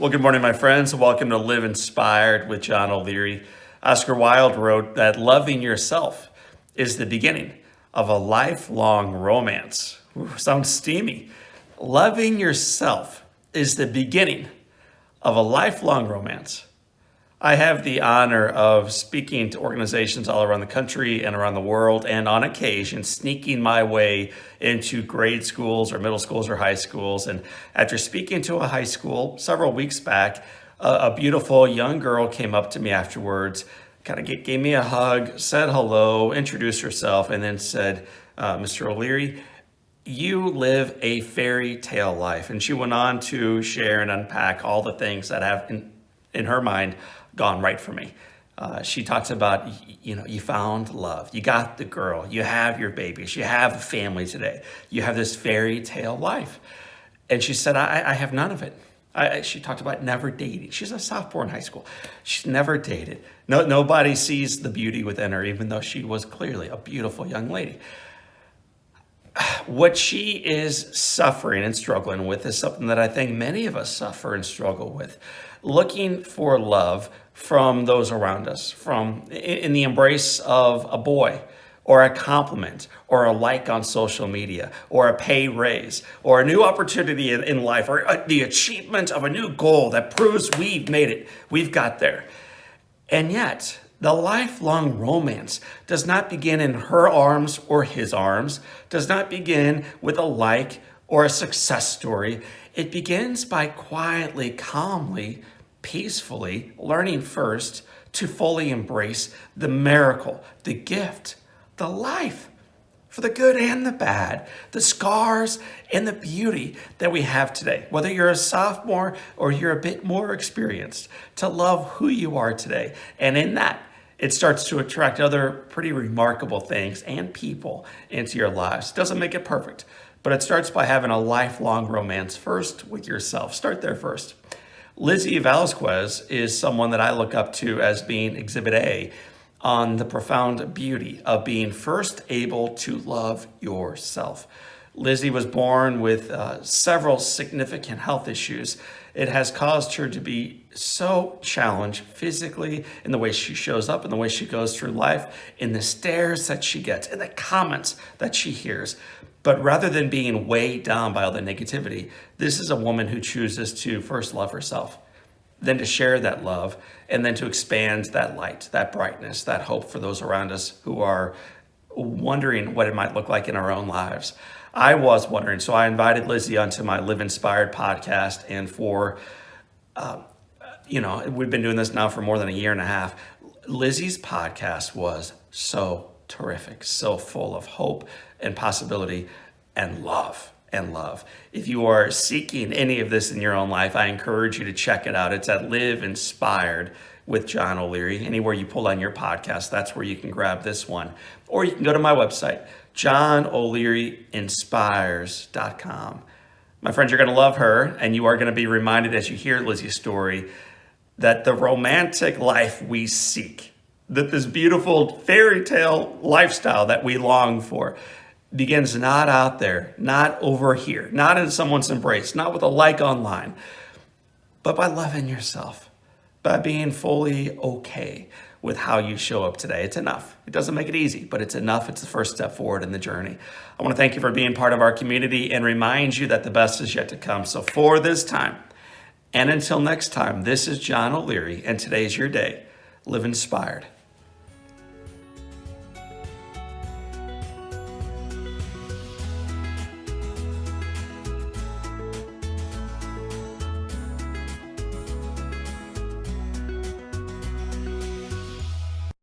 Well, good morning, my friends. Welcome to Live Inspired with John O'Leary. Oscar Wilde wrote that loving yourself is the beginning of a lifelong romance. Ooh, sounds steamy. Loving yourself is the beginning of a lifelong romance. I have the honor of speaking to organizations all around the country and around the world, and on occasion sneaking my way into grade schools or middle schools or high schools. And after speaking to a high school several weeks back, a beautiful young girl came up to me afterwards, kind of gave me a hug, said hello, introduced herself, and then said, Mr. O'Leary, you live a fairy tale life. And she went on to share and unpack all the things that have, in her mind, gone right for me. She talks about, you found love, you got the girl, you have your babies, you have a family today, you have this fairy tale life. And she said, I have none of it. She talked about never dating. She's a sophomore in high school. She's never dated. Nobody sees the beauty within her, even though she was clearly a beautiful young lady. What she is suffering and struggling with is something that I think many of us suffer and struggle with. Looking for love from those around us, from in the embrace of a boy, or a compliment, or a like on social media, or a pay raise, or a new opportunity in life, or the achievement of a new goal that proves we've made it, we've got there. And yet, the lifelong romance does not begin in her arms or his arms, does not begin with a like or a success story. It begins by quietly, calmly, peacefully learning first to fully embrace the miracle, the gift, the life, for the good and the bad, the scars and the beauty that we have today. Whether you're a sophomore or you're a bit more experienced, to love who you are today. And in that, it starts to attract other pretty remarkable things and people into your lives. It doesn't make it perfect, but it starts by having a lifelong romance first with yourself. Start there first. Lizzie Vasquez is someone that I look up to as being Exhibit A on the profound beauty of being first able to love yourself. Lizzie was born with several significant health issues. It has caused her to be so challenged physically in the way she shows up, in the way she goes through life, in the stares that she gets, in the comments that she hears. But rather than being weighed down by all the negativity, this is a woman who chooses to first love herself, then to share that love, and then to expand that light, that brightness, that hope for those around us who are wondering what it might look like in our own lives. I was wondering, so I invited Lizzie onto my Live Inspired podcast, and for, we've been doing this now for more than a year and a half. Lizzie's podcast was so terrific, so full of hope and possibility and love. If you are seeking any of this in your own life, I encourage you to check it out. It's at Live Inspired with John O'Leary. Anywhere you pull on your podcast, that's where you can grab this one. Or you can go to my website, johnolearyinspires.com. My friends, you're going to love her, and you are going to be reminded as you hear Lizzie's story that the romantic life we seek, that this beautiful fairy tale lifestyle that we long for, begins not out there, not over here, not in someone's embrace, not with a like online, but by loving yourself, by being fully okay with how you show up today. It's enough. It doesn't make it easy, but it's enough. It's the first step forward in the journey. I want to thank you for being part of our community and remind you that the best is yet to come. So for this time, and until next time, this is John O'Leary, and today's your day. Live inspired.